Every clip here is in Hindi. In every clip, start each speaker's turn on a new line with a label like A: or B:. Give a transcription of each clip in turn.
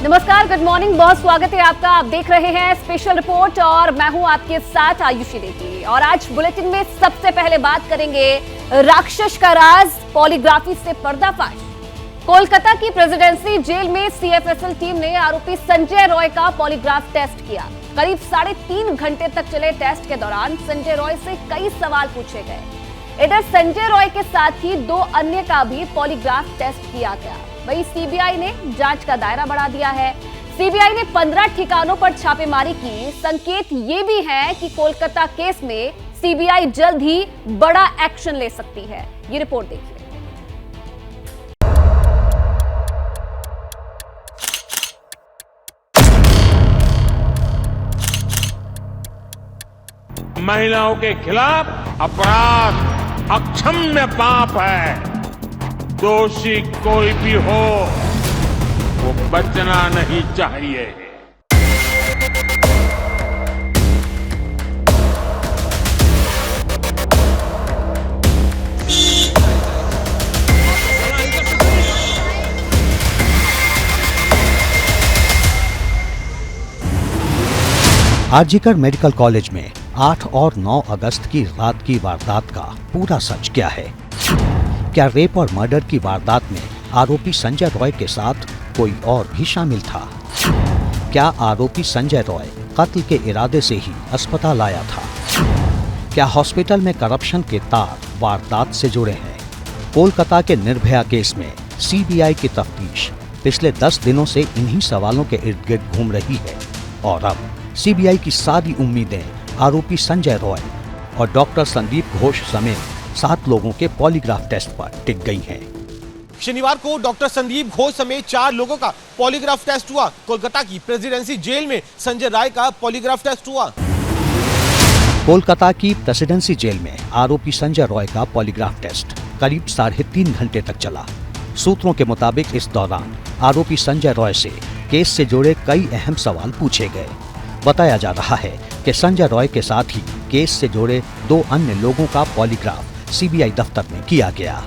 A: नमस्कार, गुड मॉर्निंग, बहुत स्वागत है आपका। आप देख रहे हैं स्पेशल रिपोर्ट और मैं हूं आपके साथ आयुषी देवी। और आज बुलेटिन में सबसे पहले बात करेंगे राक्षस का राज, पॉलीग्राफी से पर्दाफाश। कोलकाता की प्रेसिडेंसी जेल में सीएफएसएल टीम ने आरोपी संजय रॉय का पॉलीग्राफ टेस्ट किया। करीब 3.5 घंटे तक चले टेस्ट के दौरान संजय रॉय से कई सवाल पूछे गए। इधर संजय रॉय के साथ ही 2 अन्य का भी पॉलीग्राफ टेस्ट किया गया। वहीं सीबीआई ने जांच का दायरा बढ़ा दिया है। सीबीआई ने 15 ठिकानों पर छापेमारी की। संकेत ये भी है कि कोलकाता केस में सीबीआई जल्द ही बड़ा एक्शन ले सकती है। ये रिपोर्ट देखिए।
B: महिलाओं के खिलाफ अपराध अक्षम्य पाप है। दोषी कोई भी हो, वो बचना नहीं चाहिए।
C: आरजीकर मेडिकल कॉलेज में 8 और 9 अगस्त की रात की वारदात का पूरा सच क्या है? क्या रेप और मर्डर की वारदात में आरोपी संजय रॉय के साथ कोई और भी शामिल था? क्या आरोपी संजय रॉय कत्ल के इरादे से ही अस्पताल आया था? क्या हॉस्पिटल में करप्शन के तार वारदात से जुड़े हैं? कोलकाता के निर्भया केस में सीबीआई की तफ्तीश पिछले 10 दिनों से इन्हीं सवालों के इर्द गिर्द घूम रही है और अब सीबीआई की सारी उम्मीदें आरोपी संजय रॉय और डॉक्टर संदीप घोष समेत 7 लोगों के पॉलीग्राफ टेस्ट पर टिक गई हैं।
D: शनिवार को डॉक्टर संदीप घोष समेत 4 लोगों का पॉलीग्राफ टेस्ट हुआ। कोलकाता की प्रेसिडेंसी जेल में संजय राय का पॉलीग्राफ टेस्ट हुआ।
C: कोलकाता की प्रेसिडेंसी जेल में आरोपी संजय रॉय का पॉलीग्राफ टेस्ट करीब 3.5 घंटे तक चला। सूत्रों के मुताबिक इस दौरान आरोपी संजय रॉय से केस से जुड़े कई अहम सवाल पूछे गए। बताया जा रहा है कि संजय रॉय के साथ ही केस से जुड़े 2 अन्य लोगों का पॉलीग्राफ सीबीआई दफ्तर में किया गया।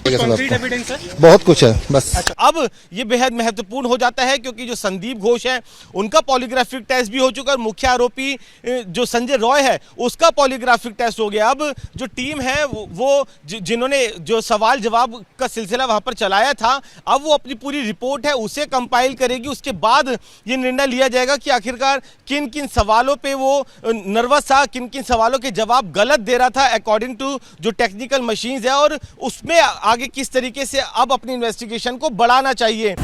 E: बहुत कुछ है बस।
D: अच्छा, अब ये बेहद महत्वपूर्ण हो जाता है क्योंकि जो संदीप घोष है उनका पॉलीग्राफिक टेस्ट भी हो चुका है। मुख्य आरोपी जो संजय रॉय है उसका पॉलीग्राफिक टेस्ट हो गया। अब जो टीम है वो जिन्होंने जो सवाल जवाब का सिलसिला वहां पर चलाया था, अब वो अपनी पूरी रिपोर्ट है उसे कंपाइल करेगी। उसके बाद ये निर्णय लिया जाएगा कि आखिरकार किन किन सवालों पर वो नर्वस था, किन किन सवालों के जवाब गलत दे रहा था अकॉर्डिंग टू जो टेक्निकल मशीन्स है, और उसमें आगे किस तरीके से अब अपनी इन्वेस्टिगेशन को बढ़ाना चाहिए।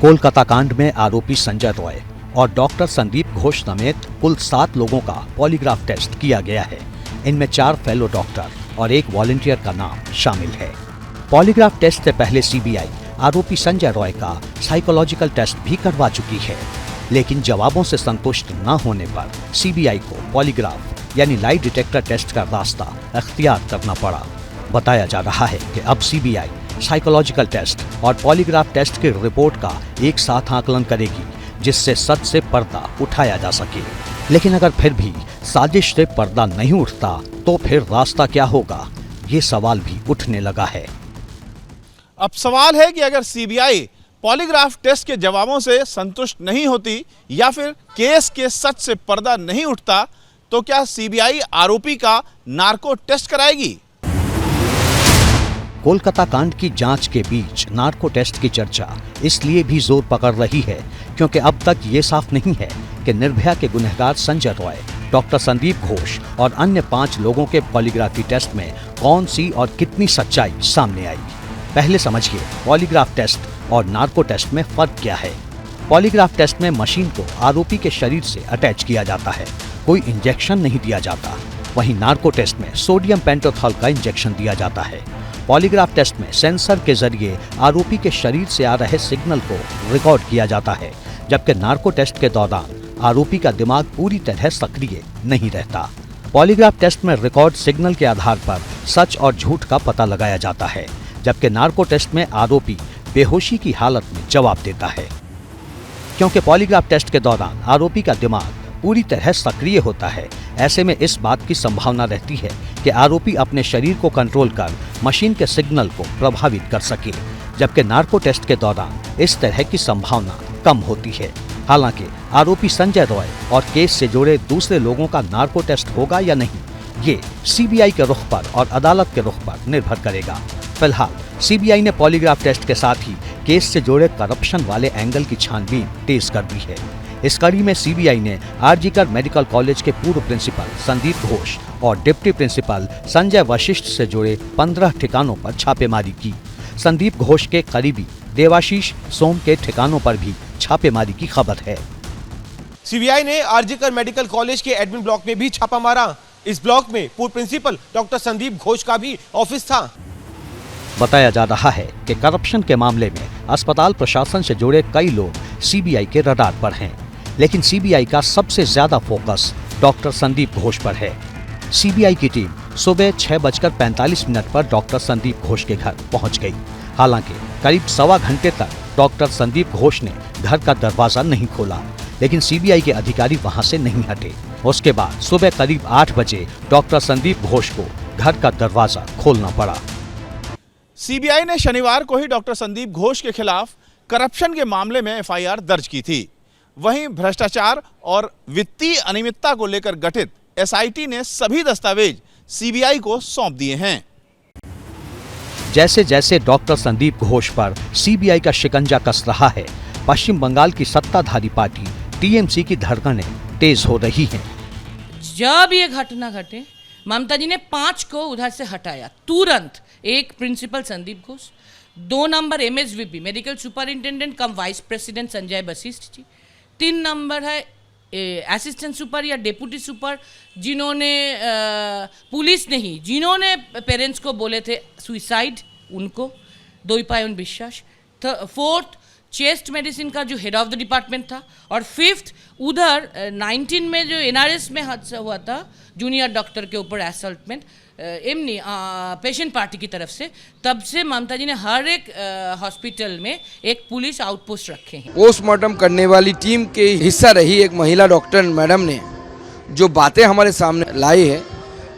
C: कोलकाता कांड में आरोपी संजय रॉय और डॉक्टर संदीप घोष समेत कुल 7 लोगों का पॉलीग्राफ टेस्ट किया गया है। इनमें 4 फेलो डॉक्टर और 1 वॉलंटियर का नाम शामिल है। पॉलीग्राफ टेस्ट से पहले सीबीआई आरोपी संजय रॉय का साइकोलॉजिकल टेस्ट भी करवा चुकी है, लेकिन जवाबों से संतुष्ट न होने पर सीबीआई को पॉलीग्राफ यानी लाई डिटेक्टर टेस्ट का रास्ता अख्तियार करना पड़ा। बताया जा रहा है कि अब सीबीआई साइकोलॉजिकल टेस्ट और पॉलीग्राफ टेस्ट की रिपोर्ट का एक साथ आकलन करेगी, जिससे सच से पर्दा उठाया जा सके। लेकिन अगर फिर भी साजिश से पर्दा नहीं उठता तो फिर रास्ता क्या होगा, ये सवाल भी उठने लगा है।
E: अब सवाल है कि अगर सीबीआई पॉलीग्राफ टेस्ट के जवाबों से संतुष्ट नहीं होती या फिर केस के सच से पर्दा नहीं उठता तो क्या सीबीआई आरोपी का नार्को टेस्ट कराएगी?
C: कोलकाता कांड की जांच के बीच नार्को टेस्ट की चर्चा इसलिए भी जोर पकड़ रही है क्योंकि अब तक ये साफ नहीं है कि निर्भया के गुनहगार संजय रॉय, डॉक्टर संदीप घोष और अन्य 5 लोगों के पॉलीग्राफी टेस्ट में कौन सी और कितनी सच्चाई सामने आई। पहले समझिए पॉलीग्राफ टेस्ट और नार्को टेस्ट में फर्क क्या है। पॉलीग्राफ टेस्ट में मशीन को आरोपी के शरीर से अटैच किया जाता है, कोई इंजेक्शन नहीं दिया जाता। वहीं नार्को टेस्ट में सोडियम पेंटोथॉल का इंजेक्शन दिया जाता है। पॉलीग्राफ टेस्ट में सेंसर के जरिए आरोपी के शरीर से आ रहे सिग्नल को रिकॉर्ड किया जाता है, जबकि नार्को टेस्ट के दौरान आरोपी का दिमाग पूरी तरह सक्रिय नहीं रहता। पॉलीग्राफ टेस्ट में रिकॉर्ड सिग्नल के आधार पर सच और झूठ का पता लगाया जाता है, जबकि नार्को टेस्ट में आरोपी बेहोशी की हालत में जवाब देता है। क्योंकि पॉलीग्राफ टेस्ट के दौरान आरोपी का दिमाग पूरी तरह सक्रिय होता है, ऐसे में इस बात की संभावना रहती है कि आरोपी अपने शरीर को कंट्रोल कर मशीन के सिग्नल को प्रभावित कर सके। जबकि नार्को टेस्ट के दौरान इस तरह की संभावना कम होती है। हालांकि आरोपी संजय रॉय और केस से जुड़े दूसरे लोगों का नार्को टेस्ट होगा या नहीं, ये सीबीआई के रुख पर और अदालत के रुख पर निर्भर करेगा। फिलहाल सीबीआई ने पॉलीग्राफ टेस्ट के साथ ही केस से जुड़े करप्शन वाले एंगल की छानबीन तेज कर दी है। इस कड़ी में सीबीआई ने आरजीकर मेडिकल कॉलेज के पूर्व प्रिंसिपल संदीप घोष और डिप्टी प्रिंसिपल संजय वशिष्ठ से जुड़े 15 ठिकानों पर छापेमारी की। संदीप घोष के करीबी देवाशीष सोम के ठिकानों पर भी छापेमारी की खबर है।
D: सीबीआई ने आरजीकर मेडिकल कॉलेज के एडमिन ब्लॉक में भी छापा मारा। इस ब्लॉक में पूर्व प्रिंसिपल डॉक्टर संदीप घोष का भी ऑफिस था।
C: बताया जा रहा है कि करप्शन के मामले में अस्पताल प्रशासन से जुड़े कई लोग सीबीआई के रडार पर हैं, लेकिन सीबीआई का सबसे ज्यादा फोकस डॉक्टर संदीप घोष पर है। सीबीआई की टीम सुबह 6:45 पर डॉक्टर संदीप घोष के घर पहुंच गई। हालांकि करीब सवा घंटे तक डॉक्टर संदीप घोष ने घर का दरवाजा नहीं खोला, लेकिन सीबीआई के अधिकारी वहां से नहीं हटे। उसके बाद सुबह करीब 8 बजे डॉक्टर संदीप घोष को घर का दरवाजा खोलना पड़ा।
E: सीबीआई ने शनिवार को ही डॉक्टर संदीप घोष के खिलाफ करप्शन के मामले में एफआईआर दर्ज की थी। वहीं भ्रष्टाचार और वित्तीय अनियमितता को लेकर गठित एसआईटी ने सभी दस्तावेज सीबीआई को सौंप दिए हैं।
C: जैसे जैसे डॉक्टर संदीप घोष पर सीबीआई का शिकंजा कस रहा है, पश्चिम बंगाल की सत्ताधारी पार्टी टीएमसी की धड़कनें तेज हो रही हैं।
F: जब ये घटना घटे, ममता जी ने 5 को उधर से हटाया तुरंत। एक principal Sandeep Ghosh, 2 number MSVP medical superintendent cum vice president Sanjay Vashishtha ji, 3 number है असिस्टेंट सुपर या डेप्यूटी सुपर जिन्होंने पुलिस नहीं, जिन्होंने पेरेंट्स को बोले थे सुइसाइड, उनको दोईपायन विश्वास। 4th चेस्ट मेडिसिन का जो हेड ऑफ द डिपार्टमेंट था, और 5th उधर 19 में जो एनआरएस में हादसा हुआ था जूनियर डॉक्टर के ऊपर असल्टमेंट एमनी पेशेंट पार्टी की तरफ से, तब से ममता जी ने हर एक हॉस्पिटल में एक पुलिस आउटपोस्ट रखे हैं।
G: पोस्टमार्टम करने वाली टीम के हिस्सा रही एक महिला डॉक्टर मैडम ने जो बातें हमारे सामने लाई है,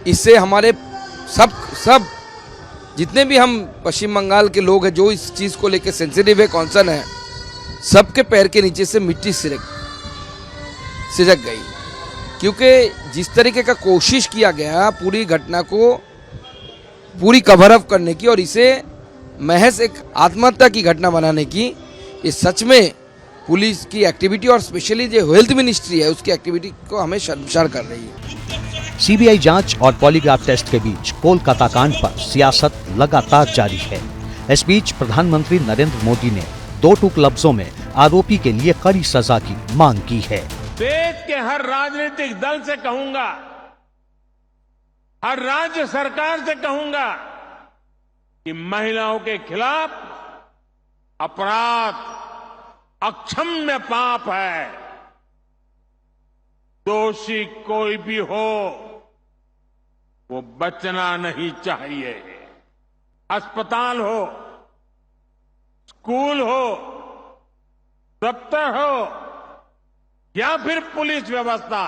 G: इससे हमारे सब जितने भी हम पश्चिम बंगाल के लोग हैं जो इस चीज़ को लेकर सेंसिटिव है, कॉन्सर्न है, सबके पैर के नीचे से मिट्टी सिसक गई। क्योंकि जिस तरीके का कोशिश किया गया पूरी घटना को पूरी कवर अप करने की और इसे महज एक आत्महत्या की घटना बनाने की, ये सच में पुलिस की एक्टिविटी और स्पेशली जो हेल्थ मिनिस्ट्री है उसकी एक्टिविटी को हमें शर्मसार कर रही है।
C: सीबीआई जांच और पॉलीग्राफ टेस्ट के बीच कोलकाता कांड पर सियासत लगातार जारी है। इस बीच प्रधानमंत्री नरेंद्र मोदी ने 2 टूक लफ्जों में आरोपी के लिए कड़ी सजा की मांग की है।
B: देश के हर राजनीतिक दल से कहूंगा, हर राज्य सरकार से कहूंगा कि महिलाओं के खिलाफ अपराध अक्षम्य पाप है। दोषी कोई भी हो वो बचना नहीं चाहिए। अस्पताल हो, स्कूल हो, दफ्तर हो या फिर पुलिस व्यवस्था,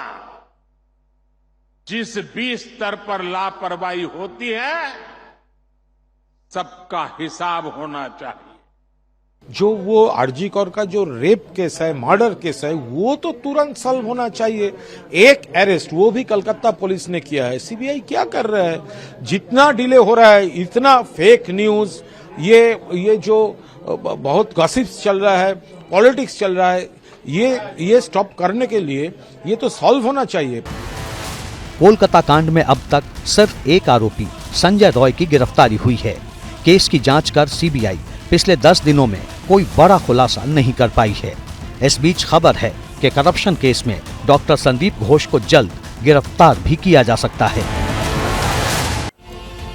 B: जिस भी स्तर पर लापरवाही होती है सबका हिसाब होना चाहिए।
H: जो वो आरजी कौर का जो रेप केस है, मर्डर केस है, वो तो तुरंत सॉल्व होना चाहिए। एक अरेस्ट वो भी कलकत्ता पुलिस ने किया है। सीबीआई क्या कर रहा है? जितना डिले हो रहा है, इतना फेक न्यूज, ये जो बहुत गॉसिप्स चल रहा है, पॉलिटिक्स चल रहा है, ये स्टॉप करने के लिए ये तो सॉल्व होना चाहिए।
C: कोलकाता कांड में अब तक सिर्फ एक आरोपी संजय रॉय की गिरफ्तारी हुई है। केस की जांच कर सीबीआई पिछले 10 दिनों में कोई बड़ा खुलासा नहीं कर पाई है। इस बीच खबर है कि करप्शन केस में डॉक्टर संदीप घोष को जल्द गिरफ्तार भी किया जा सकता है।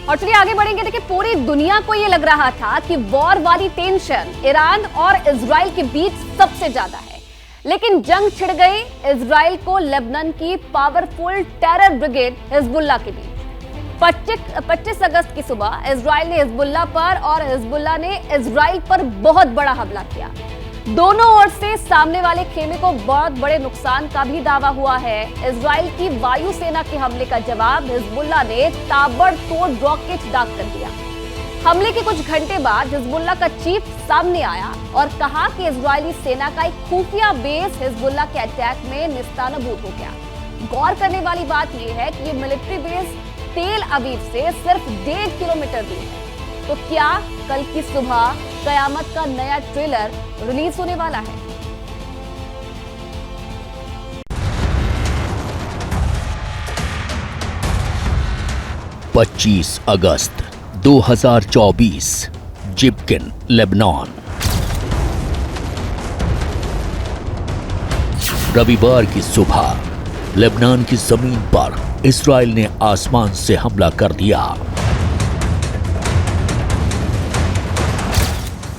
A: और चलिए आगे बढ़ेंगे। देखिए, पूरी दुनिया को ये लग रहा था कि वॉर वाली टेंशन ईरान और इजराइल के बीच सबसे ज्यादा है, लेकिन जंग छिड़ गई इजराइल को लेबनान की पावरफुल टेरर ब्रिगेड हिजबुल्लाह के बीच। 25 अगस्त की सुबह इजराइल ने हिजबुल्लाह पर और हिजबुल्लाह ने इजराइल पर बहुत बड़ा हमला किया। दोनों ओर से सामने वाले खेमे को बहुत बड़े नुकसान का भी दावा हुआ है। इजराइल की वायुसेना के हमले का जवाब हिजबुल्लाह ने ताबड़तोड़ रॉकेट दाग कर दिया। हमले के कुछ घंटे बाद हिजबुल्ला का चीफ सामने आया और कहा कि इजरायली सेना का एक खुफिया बेस हिजबुल्ला के अटैक में निस्तानाबूद हो गया। गौर करने वाली बात यह है कि ये मिलिट्री बेस तेल अवीव से सिर्फ 1.5 किलोमीटर दूर है। तो क्या कल की सुबह कयामत का नया ट्रेलर रिलीज होने वाला है?
C: पच्चीस अगस्त 2024 जिब्किन लेबनान। रविवार की सुबह लेबनान की जमीन पर इस्राएल ने आसमान से हमला कर दिया।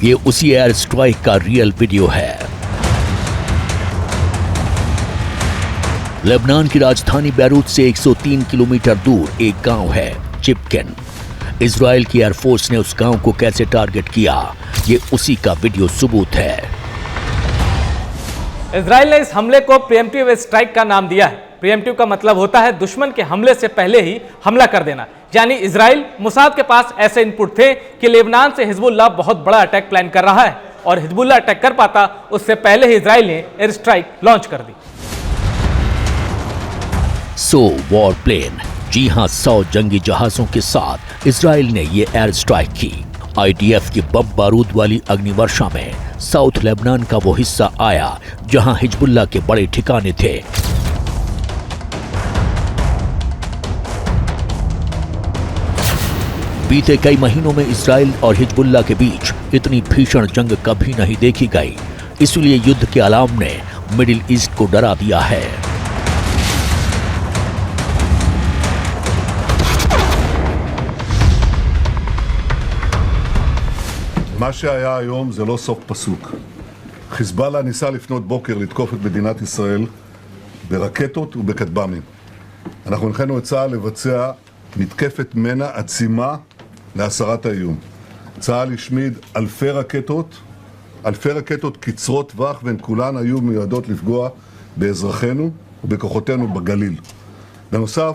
C: ये उसी एयर स्ट्राइक का रियल वीडियो है। लेबनान की राजधानी बैरूत से 103 किलोमीटर दूर एक गांव है जिब्किन। इजराइल की एयरफोर्स ने उस गांव को कैसे टारगेट किया, ये उसी का वीडियो सबूत है।
I: इजराइल ने इस हमले को प्रीएम्प्टिव स्ट्राइक का नाम दिया है। प्रीएम्प्टिव का मतलब होता है दुश्मन के हमले से पहले ही हमला कर देना। यानी इजराइल मोसाद के पास ऐसे इनपुट थे कि लेबनान से हिजबुल्लाह बहुत बड़ा अटैक प्लान कर रहा है और हिजबुल्लाह अटैक कर पाता उससे पहले ही इजराइल ने एयर स्ट्राइक लॉन्च कर दी।
C: वॉर प्लेन, जी हां, 100 जंगी जहाजों के साथ इजराइल ने ये एयर स्ट्राइक की। आईडीएफ की बम बारूद वाली अग्निवर्षा में साउथ लेबनान का वो हिस्सा आया जहां हिजबुल्लाह के बड़े ठिकाने थे। बीते कई महीनों में इजराइल और हिजबुल्लाह के बीच इतनी भीषण जंग कभी नहीं देखी गई, इसलिए युद्ध के अलार्म ने मिडिल ईस्ट को डरा दिया है।
J: מה שהיה היום זה לא סוף פסוק. חיזבאללה ניסה לפנות בוקר לתקוף את מדינת ישראל ברקטות ובכטב"מים. אנחנו הנחינו את צה"ל לבצע מתקפת מנע עצימה להסרת האיום. צה"ל השמיד אלפי רקטות קצרות טווח, והן כולן היו מיועדות לפגוע באזרחינו ובכוחותינו בגליל. בנוסף,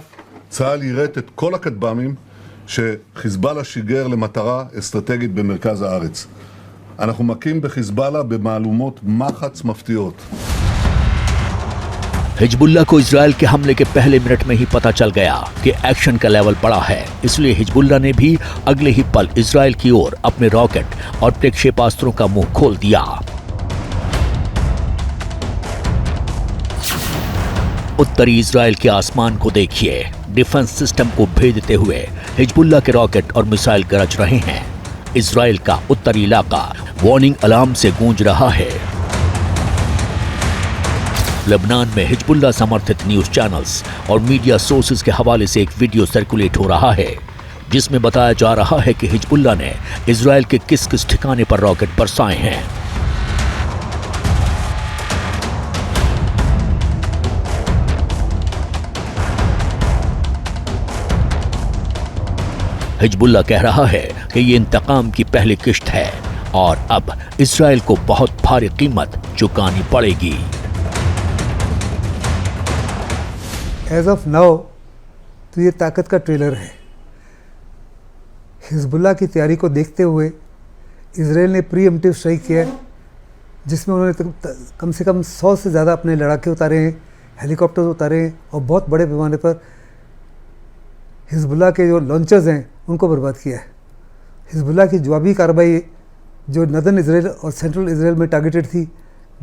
J: צה"ל יירט את כל הכטב"מים שחיזבאללה שיגר למטרה אסטרטגית במרכז הארץ. אנחנו מכים בחיזבאללה במהלומות מחץ מפתיעות.
C: हिजबुल्लाह को इजराइल के हमले के पहले मिनट में ही पता चल गया कि एक्शन का लेवल बड़ा है, इसलिए हिजबुल्लाह ने भी अगले ही पल इजराइल की ओर अपने रॉकेट और प्रक्षेपास्त्रों का मुंह खोल दिया। उत्तरी इजराइल के आसमान को देखिए, डिफेंस सिस्टम को भेदते हुए हिजबुल्लाह के रॉकेट और मिसाइल गरज रहे हैं। इजराइल का उत्तरी इलाका वार्निंग अलार्म से गूंज रहा है। लेबनान में हिजबुल्लाह समर्थित न्यूज चैनल्स और मीडिया सोर्सेज के हवाले से एक वीडियो सर्कुलेट हो रहा है जिसमें बताया जा रहा है कि हिजबुल्लाह ने इजराइल के किस किस ठिकाने पर रॉकेट बरसाए हैं। हिजबुल्लाह कह रहा है कि ये इंतकाम की पहली किश्त है और अब इजराइल को बहुत भारी कीमत चुकानी पड़ेगी।
K: एज ऑफ नाउ तो ये ताकत का ट्रेलर है। हिजबुल्लाह की तैयारी को देखते हुए इजराइल ने प्रीएम्प्टिव स्ट्राइक किया है, जिसमें उन्होंने कम से कम 100 से ज़्यादा अपने लड़ाके उतारे हैं, हेलीकॉप्टर उतारे हैं और बहुत बड़े पैमाने पर हिजबुल्लाह के जो लॉन्चर्स हैं उनको बर्बाद किया है। हिजबुल्लाह की जवाबी कार्रवाई जो नदर्न इजराइल और सेंट्रल इजराइल में टारगेटेड थी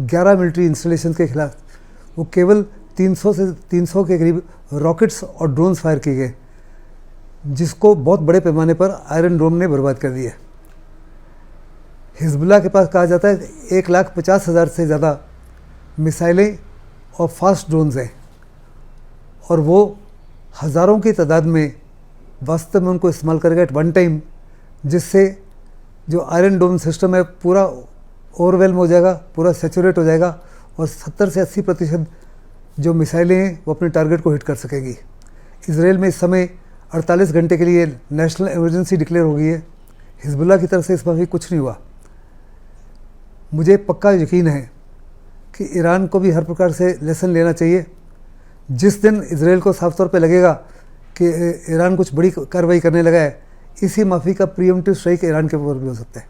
K: 11 मिलिट्री इंस्टॉलेशंस के खिलाफ, वो केवल 300 के करीब रॉकेट्स और ड्रोन्स फायर किए गए, जिसको बहुत बड़े पैमाने पर आयरन डोम ने बर्बाद कर दिया। हिजबुल्लाह के पास कहा जाता है 1,50,000 से ज़्यादा मिसाइलें और फास्ट ड्रोन्स हैं और वो हज़ारों की तादाद में वास्तव में उनको इस्तेमाल करेगा एट वन टाइम, जिससे जो आयरन डोम सिस्टम है पूरा ओवरवेल्म हो जाएगा, पूरा सैचुरेट हो जाएगा और 70 से 80% जो मिसाइलें हैं वो अपने टारगेट को हिट कर सकेगी। इजराइल में इस समय 48 घंटे के लिए नेशनल इमरजेंसी डिक्लेयर हो गई है। हिजबुल्लाह की तरफ से इस पर भी कुछ नहीं हुआ। मुझे पक्का यकीन है कि ईरान को भी हर प्रकार से लेसन लेना चाहिए। जिस दिन इजराइल को साफ तौर पे लगेगा कि ईरान कुछ बड़ी कार्रवाई करने लगा है, इसी माफ़ी का प्रीएम्प्टिव स्ट्राइक ईरान के ऊपर भी हो सकता है।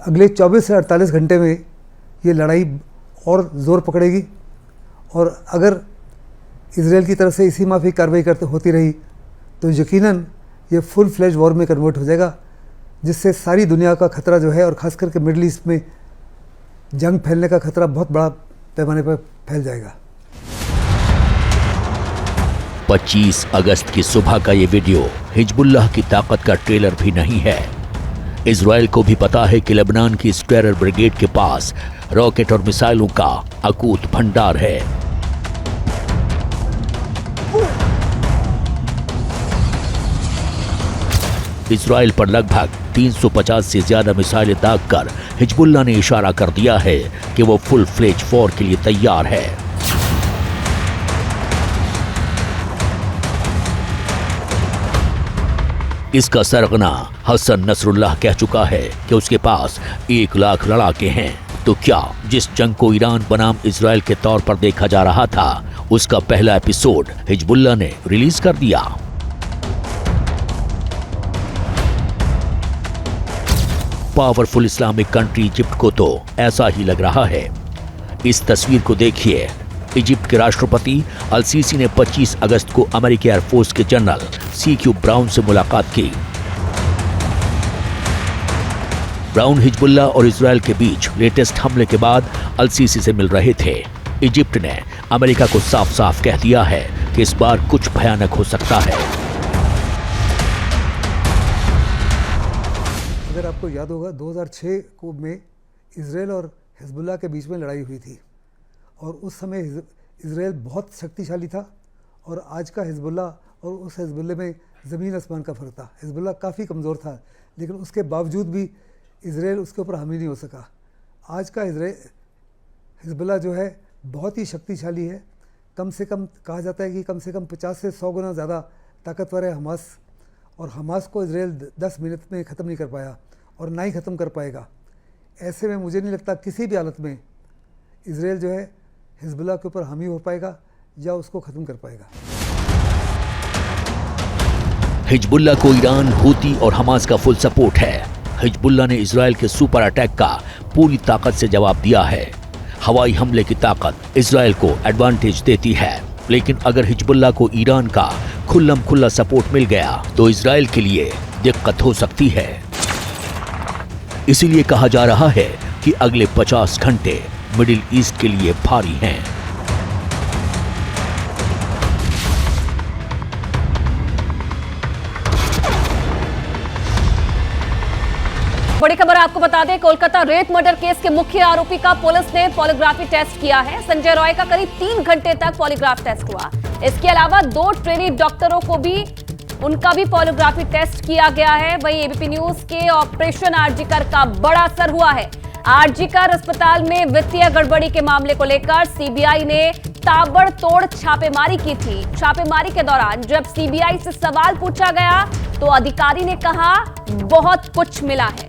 K: अगले 24 से 48 घंटे में ये लड़ाई और ज़ोर पकड़ेगी और अगर इजराइल की तरफ से इसी माफ़ी कार्रवाई करते होती रही तो यकीनन ये फुल फ्लेज वॉर में कन्वर्ट हो जाएगा, जिससे सारी दुनिया का खतरा जो है और ख़ास करके मिडल ईस्ट में जंग फैलने का खतरा बहुत बड़ा पैमाने पर फैल जाएगा।
C: 25 अगस्त की सुबह का ये वीडियो हिजबुल्लाह की ताकत का ट्रेलर भी नहीं है। इजराइल को भी पता है कि लेबनान की इस टेरर ब्रिगेड के पास रॉकेट और मिसाइलों का अकूत भंडार है। इजराइल पर लगभग 350 से ज्यादा मिसाइलें दागकर हिजबुल्लाह ने इशारा कर दिया है कि वो फुल फ्लेज वॉर के लिए तैयार है। इसका सरगना हसन नसरुल्लाह कह चुका है कि उसके पास 1 लाख लड़ाके हैं। तो क्या जिस जंग को ईरान बनाम इजराइल के तौर पर देखा जा रहा था, उसका पहला एपिसोड हिजबुल्लाह ने रिलीज कर दिया। पावरफुल इस्लामिक कंट्री इजिप्ट को तो ऐसा ही लग रहा है। इस तस्वीर को देखिए। इजिप्ट के राष्ट्रपति अल सीसी ने 25 अगस्त को अमेरिकी एयरफोर्स के जनरल CQ ब्राउन से मुलाकात की। ब्राउन हिजबुल्लाह और इजराइल के बीच लेटेस्ट हमले के बाद अल सीसी से मिल रहे थे। इजिप्ट ने अमेरिका को साफ साफ कह दिया है कि इस बार कुछ भयानक हो सकता है।
K: अगर आपको याद होगा 2006 को में इजराइल और हिजबुल्लाह के बीच में लड़ाई हुई थी और उस समय इजराइल बहुत शक्तिशाली था और आज का हिजबुल्लाह और उस हिजबुल्लाह में ज़मीन आसमान का फ़र्क था। हिजबुल्लाह काफ़ी कमज़ोर था, लेकिन उसके बावजूद भी इजराइल उसके ऊपर हामी नहीं हो सका। आज का हिजबुल्लाह जो है बहुत ही शक्तिशाली है। कम से कम कहा जाता है कि कम से कम 50 से 100 गुना ज़्यादा ताकतवर है हमास, और हमास को इजराइल 10 मिनट में ख़त्म नहीं कर पाया और ना ही ख़त्म कर पाएगा। ऐसे में मुझे नहीं लगता किसी भी हालत में इजराइल जो है हिजबुल्लाह के ऊपर हामी हो पाएगा या उसको ख़त्म कर पाएगा।
C: हिजबुल्लाह को ईरान, हूती और हमास का फुल सपोर्ट है। हिजबुल्लाह ने इजराइल के सुपर अटैक का पूरी ताकत से जवाब दिया है। हवाई हमले की ताकत इजराइल को एडवांटेज देती है, लेकिन अगर हिजबुल्लाह को ईरान का खुल्लम खुल्ला सपोर्ट मिल गया तो इजराइल के लिए दिक्कत हो सकती है। इसीलिए कहा जा रहा है कि अगले 50 घंटे मिडिल ईस्ट के लिए भारी हैं।
A: बड़ी खबर आपको बता दें, कोलकाता रेप मर्डर केस के मुख्य आरोपी का पुलिस ने पॉलीग्राफी टेस्ट किया है। संजय रॉय का करीब 3 घंटे तक पॉलीग्राफ टेस्ट हुआ। इसके अलावा 2 ट्रेनी डॉक्टरों को भी उनका भी पॉलीग्राफी टेस्ट किया गया है। वहीं एबीपी न्यूज के ऑपरेशन आरजीकर का बड़ा असर हुआ है। आरजीकर अस्पताल में वित्तीय गड़बड़ी के मामले को लेकर सीबीआई ने ताबड़तोड़ छापेमारी की थी। छापेमारी के दौरान जब सीबीआई से सवाल पूछा गया तो अधिकारी ने कहा बहुत कुछ मिला है।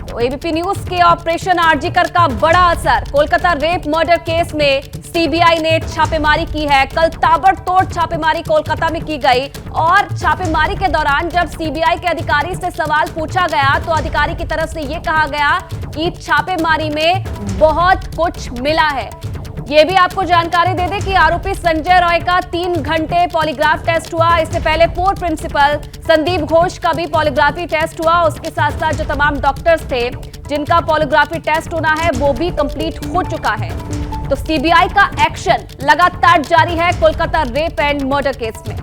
A: तो एबीपी न्यूज के ऑपरेशन आरजीकर का बड़ा असर। कोलकाता रेप मर्डर केस में सीबीआई ने छापेमारी की है। कल ताबड़तोड़ छापेमारी कोलकाता में की गई और छापेमारी के दौरान जब सीबीआई के अधिकारी से सवाल पूछा गया तो अधिकारी की तरफ से यह कहा गया कि छापेमारी में बहुत कुछ मिला है। ये भी आपको जानकारी दे दें कि आरोपी संजय रॉय का 3 घंटे पॉलीग्राफ टेस्ट हुआ। इससे पहले पूर्व प्रिंसिपल संदीप घोष का भी पॉलीग्राफी टेस्ट हुआ। उसके साथ साथ जो तमाम डॉक्टर्स थे जिनका पॉलीग्राफी टेस्ट होना है वो भी कंप्लीट हो चुका है। तो सीबीआई का एक्शन लगातार जारी है Kolkata rape and murder case में।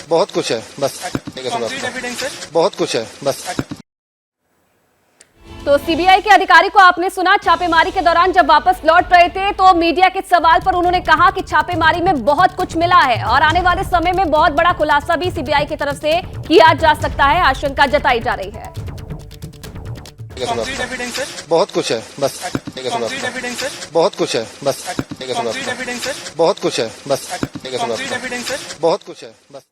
L: बहुत कुछ है बस, बहुत कुछ है बस।
A: तो सीबीआई के अधिकारी को आपने सुना। छापेमारी के दौरान जब वापस लौट रहे थे तो मीडिया के सवाल पर उन्होंने कहा कि छापेमारी में बहुत कुछ मिला है और आने वाले समय में बहुत बड़ा खुलासा भी सीबीआई की तरफ से किया जा सकता है, आशंका जताई जा रही है।
L: बहुत कुछ है बस, बहुत कुछ है बस, बहुत कुछ है बस, बहुत कुछ है बस।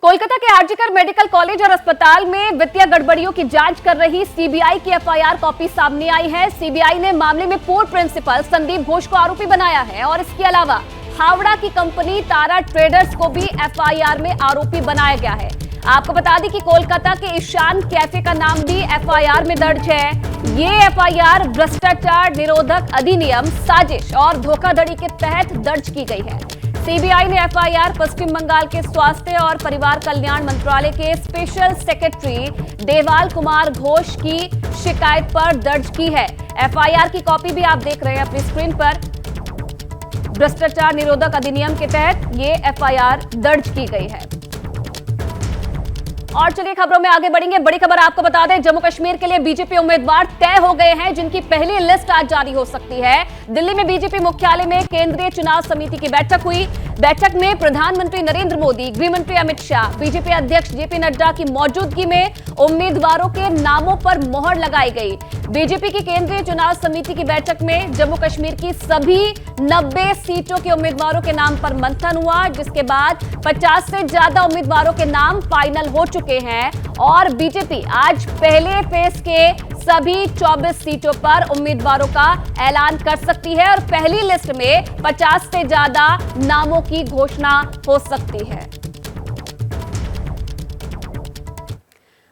A: कोलकाता के आरजीकर मेडिकल कॉलेज और अस्पताल में वित्तीय गड़बड़ियों की जांच कर रही सीबीआई की एफआईआर कॉपी सामने आई है। सीबीआई ने मामले में पूर्व प्रिंसिपल संदीप घोष को आरोपी बनाया है और इसके अलावा हावड़ा की कंपनी तारा ट्रेडर्स को भी एफआईआर में आरोपी बनाया गया है। आपको बता दें कि कोलकाता के ईशान कैफे का नाम भी एफआईआर में दर्ज है। ये एफआईआर भ्रष्टाचार निरोधक अधिनियम, साजिश और धोखाधड़ी के तहत दर्ज की गई है। सीबीआई ने एफआईआर पश्चिम बंगाल के स्वास्थ्य और परिवार कल्याण मंत्रालय के स्पेशल सेक्रेटरी देवाल कुमार घोष की शिकायत पर दर्ज की है। एफआईआर की कॉपी भी आप देख रहे हैं अपनी स्क्रीन पर। भ्रष्टाचार निरोधक अधिनियम के तहत ये एफआईआर दर्ज की गई है। और चलिए खबरों में आगे बढ़ेंगे। बड़ी खबर आपको बता दें, जम्मू कश्मीर के लिए बीजेपी उम्मीदवार तय हो गए हैं, जिनकी पहली लिस्ट आज जारी हो सकती है। दिल्ली में बीजेपी मुख्यालय में केंद्रीय चुनाव समिति की बैठक हुई। बैठक में प्रधानमंत्री नरेंद्र मोदी, गृह मंत्री अमित शाह, बीजेपी अध्यक्ष जेपी नड्डा की मौजूदगी में उम्मीदवारों के नामों पर मोहर लगाई गई। बीजेपी की केंद्रीय चुनाव समिति की बैठक में जम्मू कश्मीर की सभी 90 सीटों के उम्मीदवारों के नाम पर मंथन हुआ, जिसके बाद 50 से ज्यादा उम्मीदवारों के नाम फाइनल हो चुके हैं और बीजेपी आज पहले फेज के सभी 24 सीटों पर उम्मीदवारों का ऐलान कर सकती है और पहली लिस्ट में 50 से ज्यादा नामों की घोषणा हो सकती है।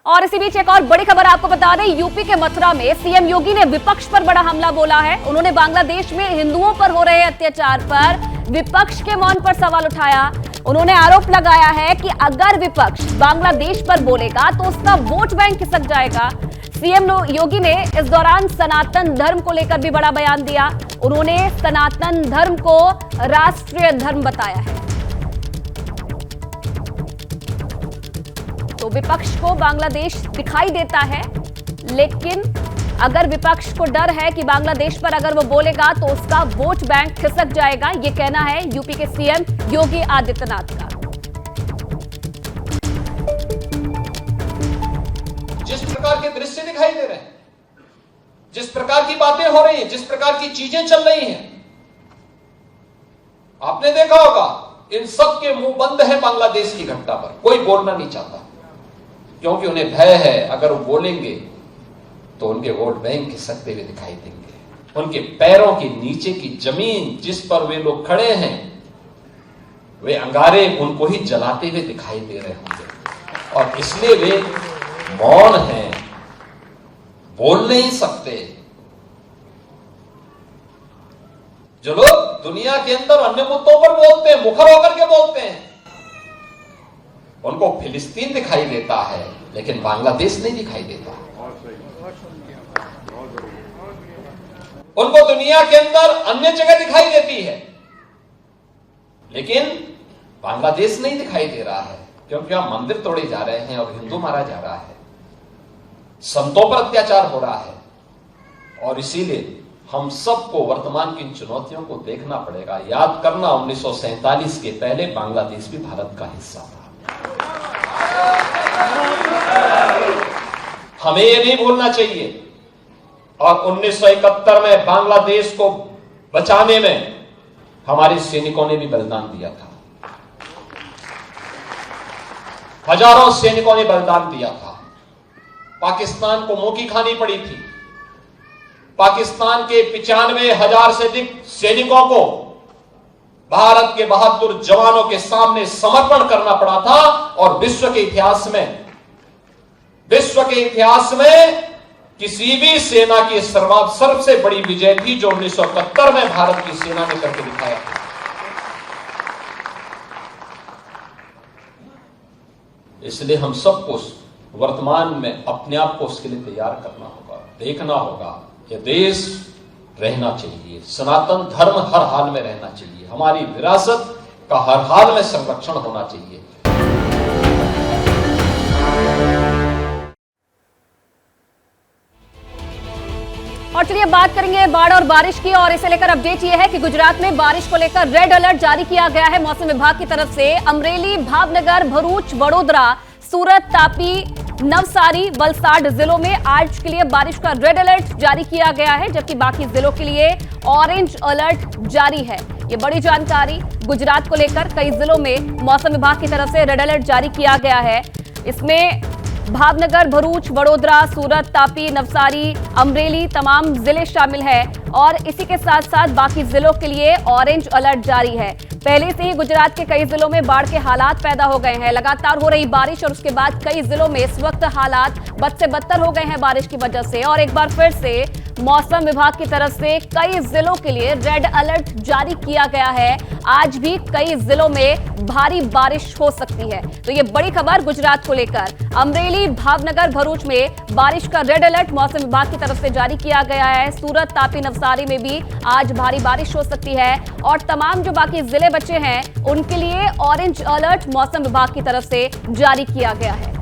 A: और इसी बीच एक और बड़ी खबर आपको बता दें, यूपी के मथुरा में सीएम योगी ने विपक्ष पर बड़ा हमला बोला है। उन्होंने बांग्लादेश में हिंदुओं पर हो रहे अत्याचार पर विपक्ष के मौन पर सवाल उठाया। उन्होंने आरोप लगाया है कि अगर विपक्ष बांग्लादेश पर बोलेगा तो उसका वोट बैंक खिसक जाएगा। सीएम योगी ने इस दौरान सनातन धर्म को लेकर भी बड़ा बयान दिया। उन्होंने सनातन धर्म को राष्ट्रीय धर्म बताया है। तो विपक्ष को बांग्लादेश दिखाई देता है, लेकिन अगर विपक्ष को डर है कि बांग्लादेश पर अगर वो बोलेगा तो उसका वोट बैंक खिसक जाएगा, ये कहना है यूपी के सीएम योगी आदित्यनाथ का।
M: जिस प्रकार के दृश्य दिखाई दे रहे हैं, जिस प्रकार की बातें हो रही हैं, जिस प्रकार की चीजें चल रही हैं, आपने देखा होगा इन सब के मुंह बंद है बांग्लादेश की घटना पर। कोई बोलना नहीं चाहता क्योंकि उन्हें भय है अगर वो बोलेंगे तो उनके वोट बैंक खिसकते हुए दिखाई देंगे। उनके पैरों के नीचे की जमीन जिस पर वे लोग खड़े हैं, वे अंगारे उनको ही जलाते हुए दिखाई दे रहे होंगे और इसलिए वे मौन हैं, बोल नहीं सकते। जो लोग दुनिया के अंदर अन्य मुद्दों पर बोलते हैं, मुखर होकर के बोलते हैं, उनको फिलिस्तीन दिखाई देता है लेकिन बांग्लादेश नहीं दिखाई देता। उनको दुनिया के अंदर अन्य जगह दिखाई देती है लेकिन बांग्लादेश नहीं दिखाई दे रहा है, क्योंकि वहां मंदिर तोड़े जा रहे हैं और हिंदू मारा जा रहा है, संतों पर अत्याचार हो रहा है। और इसीलिए हम सबको वर्तमान की इन चुनौतियों को देखना पड़ेगा। याद करना, 1947 के पहले बांग्लादेश भी भारत का हिस्सा था। हमें यह नहीं भूलना चाहिए। और 1971 में बांग्लादेश को बचाने में हमारे सैनिकों ने भी बलिदान दिया था। हजारों सैनिकों ने बलिदान दिया था। पाकिस्तान को मुंह की खानी पड़ी थी। पाकिस्तान के 95,000 से अधिक सैनिकों को भारत के बहादुर जवानों के सामने समर्पण करना पड़ा था। और विश्व के इतिहास में किसी भी सेना की सबसे बड़ी विजय थी जो 1971 में भारत की सेना ने करके दिखाया था। इसलिए हम सबको वर्तमान में अपने आप को उसके लिए तैयार करना होगा, देखना होगा। यह देश रहना चाहिए, सनातन धर्म हर हाल में रहना चाहिए, हमारी विरासत का हर हाल में संरक्षण होना चाहिए।
A: और चलिए बात करेंगे बाढ़ और बारिश की, और इसे लेकर अपडेट यह है कि गुजरात में बारिश को लेकर रेड अलर्ट जारी किया गया है मौसम विभाग की तरफ से। अमरेली, भावनगर, भरूच, वडोदरा, सूरत, तापी, नवसारी, वलसाड जिलों में आज के लिए बारिश का रेड अलर्ट जारी किया गया है, जबकि बाकी जिलों के लिए ऑरेंज अलर्ट जारी है। ये बड़ी जानकारी गुजरात को लेकर कई जिलों में मौसम विभाग की तरफ से रेड अलर्ट जारी किया गया है। इसमें भावनगर, भरूच, वडोदरा, सूरत, तापी, नवसारी, अमरेली तमाम जिले शामिल हैं और इसी के साथ साथ बाकी जिलों के लिए ऑरेंज अलर्ट जारी है। पहले से ही गुजरात के कई जिलों में बाढ़ के हालात पैदा हो गए हैं। लगातार हो रही बारिश और उसके बाद कई जिलों में इस वक्त हालात बद से बदतर हो गए हैं बारिश की वजह से। और एक बार फिर से मौसम विभाग की तरफ से कई जिलों के लिए रेड अलर्ट जारी किया गया है। आज भी कई जिलों में भारी बारिश हो सकती है। तो ये बड़ी खबर गुजरात को लेकर। अमरेली, भावनगर, भरूच में बारिश का रेड अलर्ट मौसम विभाग की तरफ से जारी किया गया है। सूरत, तापी, नवसारी में भी आज भारी बारिश हो सकती है। और तमाम जो बाकी जिले बचे हैं उनके लिए ऑरेंज अलर्ट मौसम विभाग की तरफ से जारी किया गया है।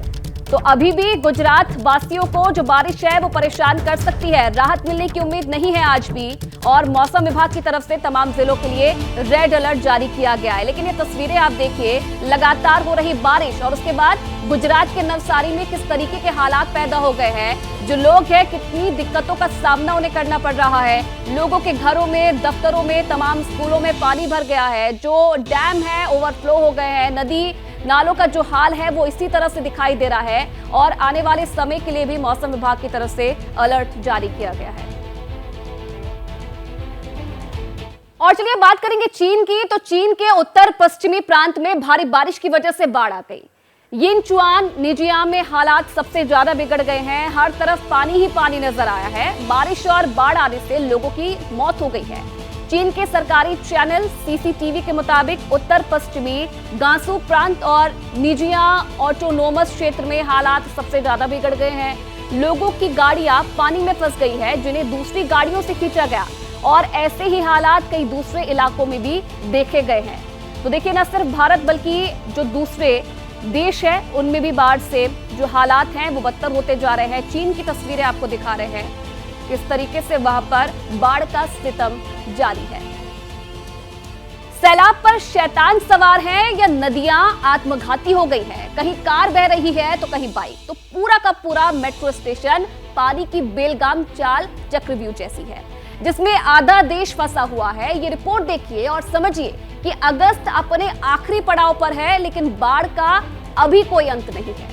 A: तो अभी भी गुजरात वासियों को जो बारिश है वो परेशान कर सकती है। राहत मिलने की उम्मीद नहीं है आज भी। और मौसम विभाग की तरफ से तमाम जिलों के लिए रेड अलर्ट जारी किया गया है। लेकिन ये तस्वीरें आप देखिए, लगातार हो रही बारिश और उसके बाद गुजरात के नवसारी में किस तरीके के हालात पैदा हो गए हैं। जो लोग हैं कितनी दिक्कतों का सामना उन्हें करना पड़ रहा है। लोगों के घरों में, दफ्तरों में, तमाम स्कूलों में पानी भर गया है। जो डैम है ओवरफ्लो हो गए हैं। नदी नालों का जो हाल है वो इसी तरह से दिखाई दे रहा है। और आने वाले समय के लिए भी मौसम विभाग की तरफ से अलर्ट जारी किया गया है। और चलिए बात करेंगे चीन की। तो चीन के उत्तर पश्चिमी प्रांत में भारी बारिश की वजह से बाढ़ आ गई। यिनचुआन, निजियांग में हालात सबसे ज्यादा बिगड़ गए हैं। हर तरफ पानी ही पानी नजर आया है। बारिश और बाढ़ आने से लोगों की मौत हो गई है। चीन के सरकारी चैनल सीसीटीवी के मुताबिक उत्तर पश्चिमी गांसू प्रांत और निजियांग ऑटोनोमस क्षेत्र में हालात सबसे ज्यादा बिगड़ गए हैं। लोगों की गाड़ियां पानी में फंस गई है, जिन्हें दूसरी गाड़ियों से खींचा गया। और ऐसे ही हालात कई दूसरे इलाकों में भी देखे गए हैं। तो देखिए, न सिर्फ भारत बल्कि जो दूसरे देश है उनमें भी बाढ़ से जो हालात हैं वो बदतर होते जा रहे हैं। चीन की तस्वीरें आपको दिखा रहे हैं किस तरीके से वहां पर बाढ़ का सितम जारी है। सैलाब पर शैतान सवार है या नदियां आत्मघाती हो गई है। कहीं कार बह रही है तो कहीं बाइक। तो पूरा का पूरा मेट्रो स्टेशन पानी की बेलगाम चाल चक्रव्यूह जैसी है, जिसमें आधा देश फंसा हुआ है। ये रिपोर्ट देखिए और समझिए कि अगस्त अपने आखिरी पड़ाव पर है, लेकिन बाढ़ का अभी कोई अंत नहीं है।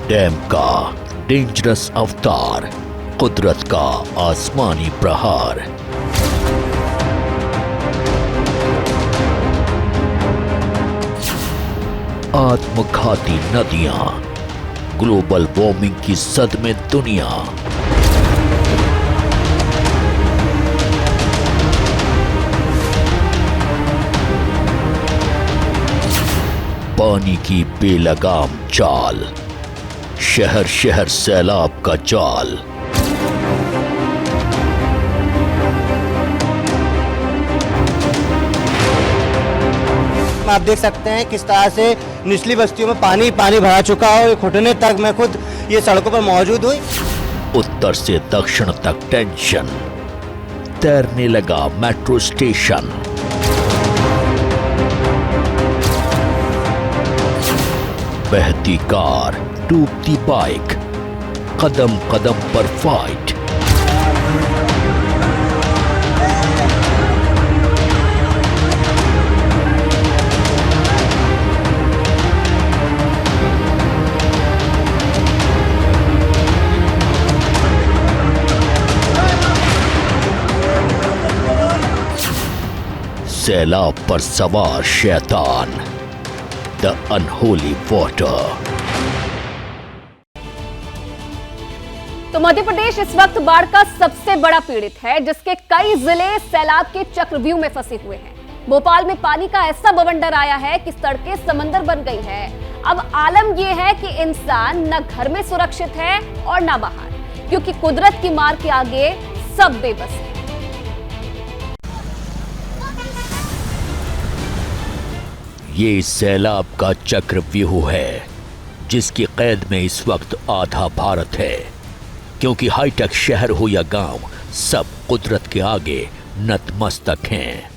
C: डैम का डेंजरस अवतार, कुदरत का आसमानी प्रहार। आत्मघाती नदियां, ग्लोबल वार्मिंग की सद में दुनिया। पानी की बेलगाम चाल, शहर शहर सैलाब का जाल।
N: आप देख सकते हैं किस तरह से निचली बस्तियों में पानी पानी भरा चुका है। घुटने तक मैं खुद ये सड़कों पर मौजूद हुई।
C: उत्तर से दक्षिण तक टेंशन, तैरने लगा मेट्रो स्टेशन। बहती कार, डूबती बाइक, कदम कदम पर फाइट। सैलाब पर सवार शैतान, द अनहोली वाटर।
A: तो मध्य प्रदेश इस वक्त बाढ़ का सबसे बड़ा पीड़ित है, जिसके कई जिले सैलाब के चक्रव्यूह में फंसे हुए हैं। भोपाल में पानी का ऐसा बवंडर आया है कि सड़कें समंदर बन गई है। अब आलम यह है कि इंसान न घर में सुरक्षित है और न बाहर, क्योंकि कुदरत की मार के आगे सब बेबस है।
C: ये सैलाब का चक्रव्यूह है, जिसकी कैद में इस वक्त आधा भारत है, क्योंकि हाईटेक शहर हो या गांव, सब कुदरत के आगे नतमस्तक हैं।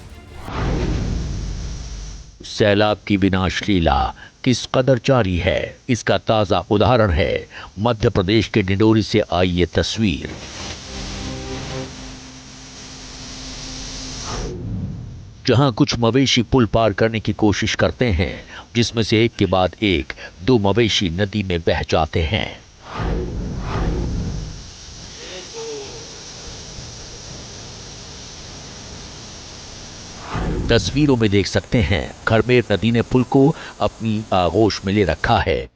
C: सैलाब की विनाश लीला किस कदर जारी है, इसका ताजा उदाहरण है मध्य प्रदेश के डिंडोरी से आई ये तस्वीर। जहां कुछ मवेशी पुल पार करने की कोशिश करते हैं, जिसमें से एक के बाद एक 2 मवेशी नदी में बह जाते हैं। तस्वीरों में देख सकते हैं खरमेर नदी ने पुल को अपनी आगोश में ले रखा है।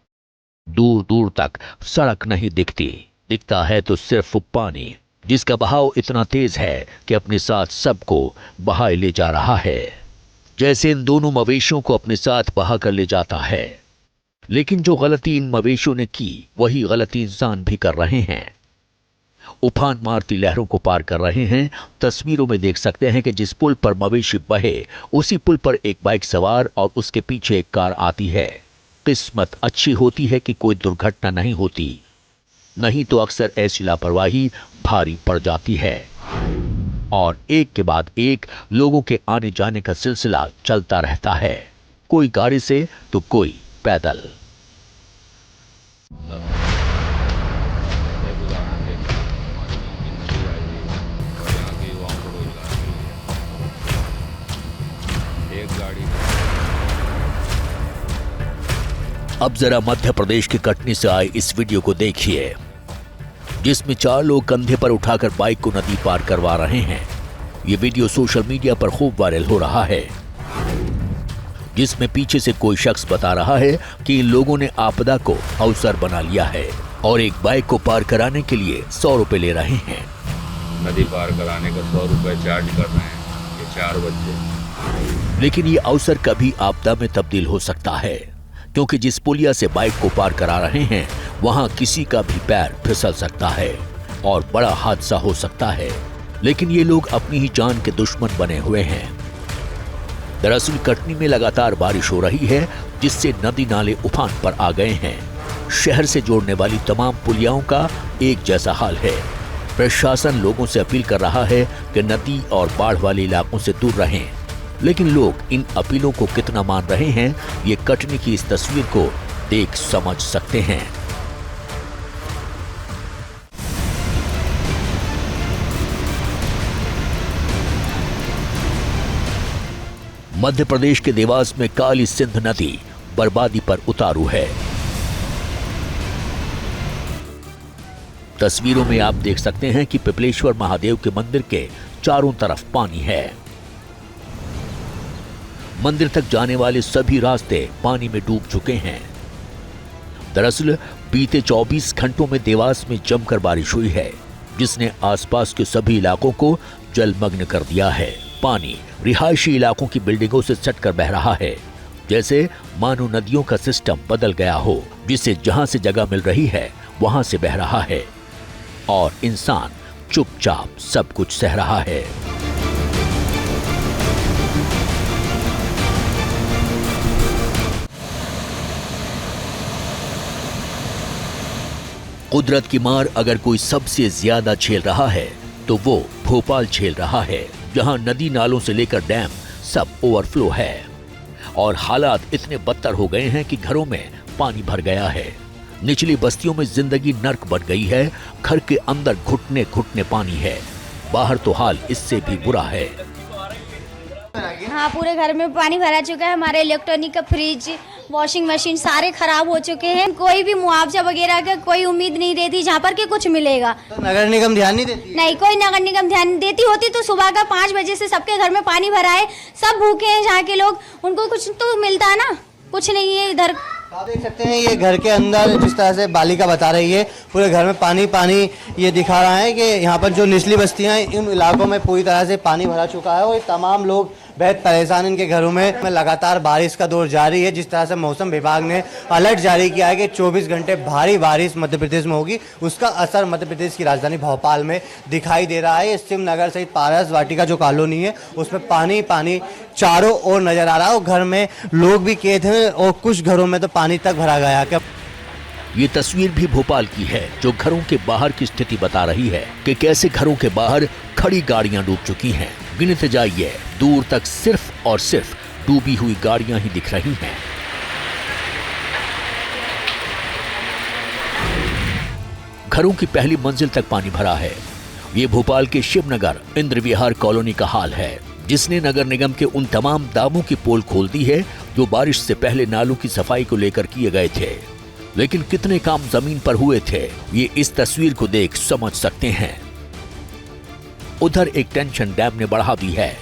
C: दूर दूर तक सड़क नहीं दिखती, दिखता है तो सिर्फ पानी, जिसका बहाव इतना तेज है कि अपने साथ सबको बहाए ले जा रहा है, जैसे इन दोनों मवेशियों को अपने साथ बहा कर ले जाता है। लेकिन जो गलती इन मवेशियों ने की, वही गलती इंसान भी कर रहे हैं। उफान मारती लहरों को पार कर रहे हैं। तस्वीरों में देख सकते हैं कि जिस पुल पर मवेशी बहे, उसी पुल पर एक बाइक सवार और उसके पीछे एक कार आती है। किस्मत अच्छी होती है कि कोई दुर्घटना नहीं होती, नहीं तो अक्सर ऐसी लापरवाही भारी पड़ जाती है और एक के बाद एक लोगों के आने जाने का सिलसिला चलता रहता है, कोई गाड़ी से तो कोई पैदल। अब जरा मध्य प्रदेश के कटनी से आए इस वीडियो को देखिए, जिसमें 4 लोग कंधे पर उठाकर बाइक को नदी पार करवा रहे हैं। ये वीडियो सोशल मीडिया पर खूब वायरल हो रहा है, जिसमें पीछे से कोई शख्स बता रहा है कि इन लोगों ने आपदा को अवसर बना लिया है और एक बाइक को पार कराने के लिए 100 रुपए ले रहे हैं।
O: नदी पार कराने का 100 रुपए चार्ज कर रहे हैं ये 4 बच्चे।
C: लेकिन ये अवसर कभी आपदा में तब्दील हो सकता है, क्योंकि जिस पुलिया से बाइक को पार करा रहे हैं, वहां किसी का भी पैर फिसल सकता है और बड़ा हादसा हो सकता है। लेकिन ये लोग अपनी ही जान के दुश्मन बने हुए हैं। दरअसल कटनी में लगातार बारिश हो रही है, जिससे नदी नाले उफान पर आ गए हैं। शहर से जोड़ने वाली तमाम पुलियाओं का एक जैसा हाल है। प्रशासन लोगों से अपील कर रहा है कि नदी और बाढ़ वाले इलाकों से दूर रहें, लेकिन लोग इन अपीलों को कितना मान रहे हैं, ये कटनी की इस तस्वीर को देख समझ सकते हैं। मध्य प्रदेश के देवास में काली सिंध नदी बर्बादी पर उतारू है। तस्वीरों में आप देख सकते हैं कि पिपलेश्वर महादेव के मंदिर के चारों तरफ पानी है। मंदिर तक जाने वाले सभी रास्ते पानी में डूब चुके हैं। दरअसल बीते 24 घंटों में देवास में जमकर बारिश हुई है, जिसने आसपास के सभी इलाकों को जलमग्न कर दिया है। पानी रिहायशी इलाकों की बिल्डिंगों से सटकर बह रहा है, जैसे मानो नदियों का सिस्टम बदल गया हो, जिसे जहां से जगह मिल रही है वहां से बह रहा है और इंसान चुपचाप सब कुछ सह रहा है। कुदरत की मार अगर कोई सबसे ज्यादा झेल रहा है तो वो भोपाल झेल रहा है, जहां नदी नालों से लेकर डैम सब ओवरफ्लो है और हालात इतने बदतर हो गए हैं कि घरों में पानी भर गया है। निचली बस्तियों में जिंदगी नर्क बन गई है। घर के अंदर घुटने घुटने पानी है, बाहर तो हाल इससे भी बुरा है।
P: हाँ, पूरे घर में पानी भरा चुका है। हमारे इलेक्ट्रॉनिक का फ्रिज, वॉशिंग मशीन सारे खराब हो चुके हैं। कोई भी मुआवजा वगैरह का कोई उम्मीद नहीं रहती जहाँ पर कि कुछ मिलेगा।
N: तो नगर निगम ध्यान नहीं देती?
P: नहीं, कोई नगर निगम ध्यान देती होती तो सुबह का 5 बजे से सबके घर में पानी भरा है। सब भूखे हैं जहाँ के लोग, उनको कुछ तो मिलता ना, कुछ नहीं है इधर।
N: आप देख सकते हैं ये घर के अंदर जिस तरह से बालिका बता रही है, पूरे घर में पानी पानी ये दिखा रहा है कि यहाँ पर जो निचली बस्तियाँ हैं, इन इलाकों में पूरी तरह से पानी भरा चुका है और ये तमाम लोग बेहद परेशान इनके घरों में। लगातार बारिश का दौर जारी है। जिस तरह से मौसम विभाग ने अलर्ट जारी किया है कि 24 घंटे भारी बारिश मध्य प्रदेश में होगी, उसका असर मध्य प्रदेश की राजधानी भोपाल में दिखाई दे रहा है। शिव नगर सहित पारस वाटिका जो कॉलोनी है, उसमें पानी पानी चारों ओर नजर आ रहा है और घर में लोग भी कैद हैं और कुछ घरों में तो पानी तक भरा गया। क्या
C: ये तस्वीर भी भोपाल की है, जो घरों के बाहर की स्थिति बता रही है कि कैसे घरों के बाहर खड़ी गाड़ियां डूब चुकी हैं। गिनते जाइए, दूर तक सिर्फ और सिर्फ डूबी हुई गाड़ियां ही दिख रही हैं। घरों की पहली मंजिल तक पानी भरा है। ये भोपाल के शिवनगर इंद्र विहार कॉलोनी का हाल है, जिसने नगर निगम के उन तमाम दावों की पोल खोल दी है जो बारिश से पहले नालों की सफाई को लेकर किए गए थे। लेकिन कितने काम जमीन पर हुए थे, ये इस तस्वीर को देख समझ सकते हैं। उधर एक टेंशन डैम ने बढ़ा दी है,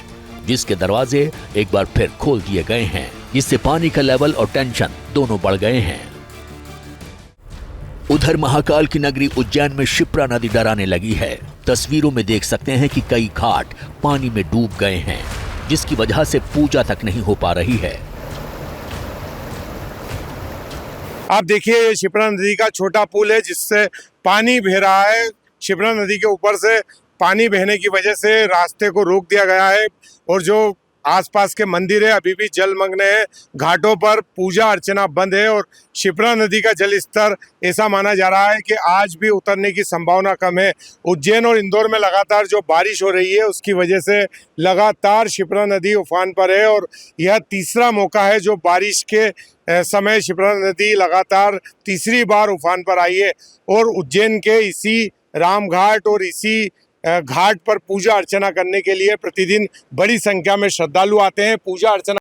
C: जिसके दरवाजे एक बार फिर खोल दिए गए हैं, जिससे पानी का लेवल और टेंशन दोनों बढ़ गए हैं। उधर महाकाल की नगरी उज्जैन में शिप्रा नदी डराने लगी है। तस्वीरों में देख सकते हैं कि कई घाट पानी में डूब गए हैं, जिसकी वजह से पूजा तक नहीं हो पा रही है।
H: आप देखिए, ये शिप्रा नदी का छोटा पुल है जिससे पानी बह रहा है। शिप्रा नदी के ऊपर से पानी बहने की वजह से रास्ते को रोक दिया गया है और जो आसपास के मंदिर है अभी भी जलमग्न है। घाटों पर पूजा अर्चना बंद है और शिप्रा नदी का जल स्तर ऐसा माना जा रहा है कि आज भी उतरने की संभावना कम है। उज्जैन और इंदौर में लगातार जो बारिश हो रही है उसकी वजह से लगातार शिप्रा नदी उफान पर है और यह तीसरा मौका है जो बारिश के समय शिप्रा नदी लगातार तीसरी बार उफान पर आई है। और उज्जैन के इसी रामघाट और इसी घाट पर पूजा अर्चना करने के लिए प्रतिदिन बड़ी संख्या में श्रद्धालु आते हैं। पूजा अर्चना